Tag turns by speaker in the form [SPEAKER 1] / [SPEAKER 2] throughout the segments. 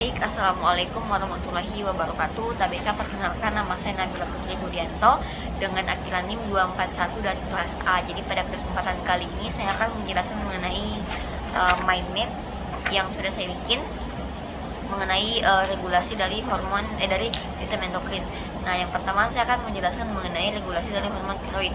[SPEAKER 1] Baik, Assalamualaikum warahmatullahi wabarakatuh. TBK, perkenalkan, nama saya Nabila Putri Budianto dengan akhiran NIM 241 dari kelas A. Jadi pada kesempatan kali ini saya akan menjelaskan mengenai mind map yang sudah saya bikin mengenai regulasi dari hormon dari sistem endokrin. Nah, yang pertama saya akan menjelaskan mengenai regulasi dari hormon tiroid.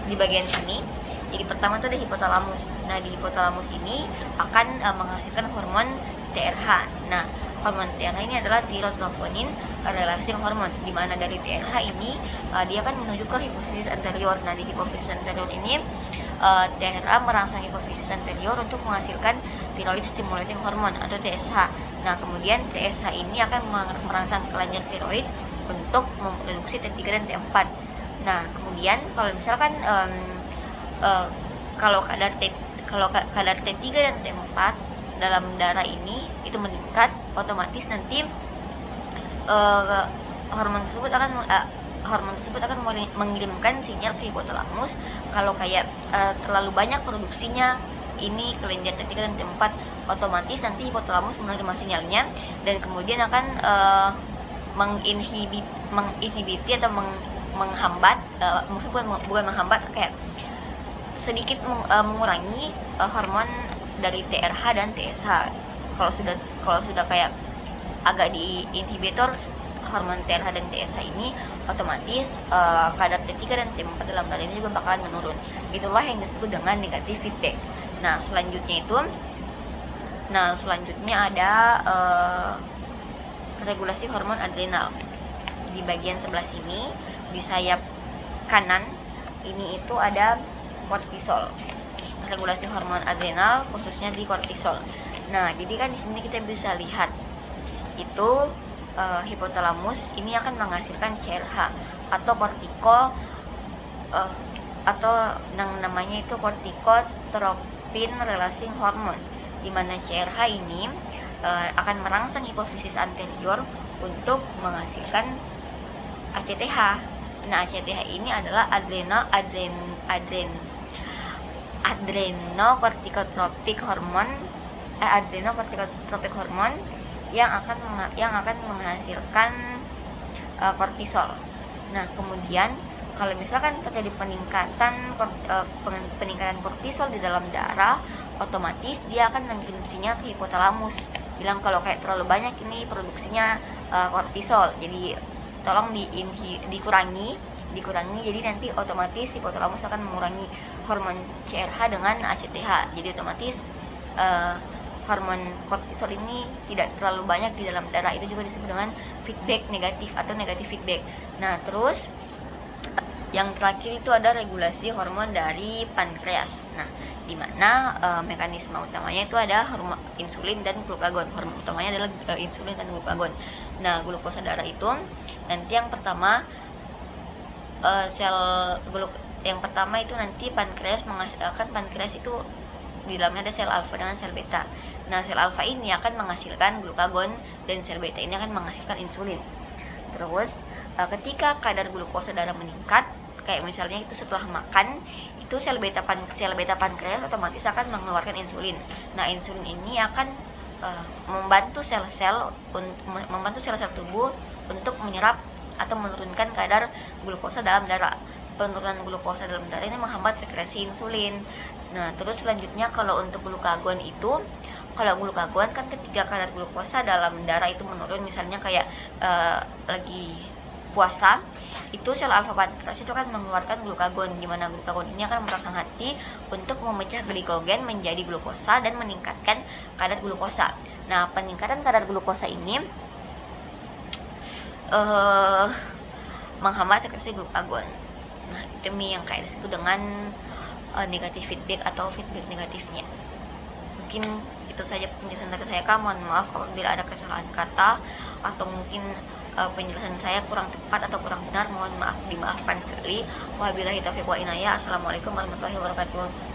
[SPEAKER 1] Di bagian sini, jadi pertama itu ada hipotalamus. Nah, di hipotalamus ini akan menghasilkan hormon TRH. Nah, hormon TRH ini adalah tirotroponin relaxing hormon, di mana dari TRH ini dia akan menuju ke hipofisis anterior. Nah, di hipofisis anterior ini TRH merangsang hipofisis anterior untuk menghasilkan thyroid stimulating hormone atau TSH. Nah, kemudian TSH ini akan merangsang kelenjar tiroid untuk memproduksi T3 dan T4. Nah, kemudian kalau misalkan kalau kadar T3 dan T4 dalam darah ini itu meningkat, otomatis nanti hormon tersebut akan mengirimkan sinyal ke hipotalamus kalau kayak terlalu banyak produksinya ini kelenjar T3 dan T4, otomatis nanti hipotalamus menerima sinyalnya dan kemudian akan menginhibiti atau menghambat, bukan menghambat, kayak sedikit mengurangi hormon dari TRH dan TSH. Kalau sudah kayak agak diinhibitor hormon TRH dan TSH ini, otomatis kadar T3 dan T4 dalam darah ini juga bakalan menurun. Itulah yang disebut dengan negatif feedback. Nah, selanjutnya ada regulasi hormon adrenal. Di bagian sebelah sini, di sayap kanan ini itu ada kortisol. Regulasi hormon adrenal khususnya di kortisol. Nah, jadi kan di sini kita bisa lihat itu hipotalamus ini akan menghasilkan CRH atau atau namanya itu corticotropin releasing hormone, di mana CRH ini akan merangsang hipofisis anterior untuk menghasilkan ACTH. Nah, ACTH ini adalah adrenocorticotropic hormone yang akan menghasilkan kortisol. Nah, kemudian kalau misalkan terjadi peningkatan kortisol di dalam darah, otomatis dia akan mengirim sinyal ke hipotalamus bilang kalau kayak terlalu banyak ini produksinya kortisol, jadi tolong dikurangi. Jadi nanti otomatis hipotalamus akan mengurangi hormon CRH dengan ACTH. Jadi otomatis hormon kortisol ini tidak terlalu banyak di dalam darah. Itu juga disebut dengan feedback negatif atau negatif feedback. Nah, terus yang terakhir itu ada regulasi hormon dari pankreas. Nah, di mana mekanisme utamanya itu ada hormon insulin dan glukagon. Hormon utamanya adalah insulin dan glukagon. Nah, glukosa darah itu nanti yang pertama itu nanti pankreas menghasilkan, pankreas itu di dalamnya ada sel alfa dengan sel beta. Nah, sel alfa ini akan menghasilkan glukagon dan sel beta ini akan menghasilkan insulin. Terus ketika kadar glukosa darah meningkat, kayak misalnya itu setelah makan, itu sel beta pankreas otomatis akan mengeluarkan insulin. Nah, insulin ini akan membantu sel-sel tubuh untuk menyerap atau menurunkan kadar glukosa dalam darah. Penurunan glukosa dalam darah ini menghambat sekresi insulin. Nah, terus selanjutnya kalau untuk glukagon kan ketika kadar glukosa dalam darah itu menurun, misalnya kayak lagi puasa, itu sel alfa pankreas itu akan mengeluarkan glukagon, di mana glukagon ini akan merangsang hati untuk memecah glikogen menjadi glukosa dan meningkatkan kadar glukosa. Nah, peningkatan kadar glukosa ini menghambat sekresi glukagon. Nah, demi yang kayak disebut dengan negatif feedback atau feedback negatifnya. Mungkin itu saja penjelasan dari saya, Kak. Mohon maaf apabila ada kesalahan kata atau mungkin penjelasan saya kurang tepat atau kurang benar. Mohon maaf, dimaafkan sekali. Wabillahi taufiq wal hidayah. Assalamualaikum warahmatullahi wabarakatuh.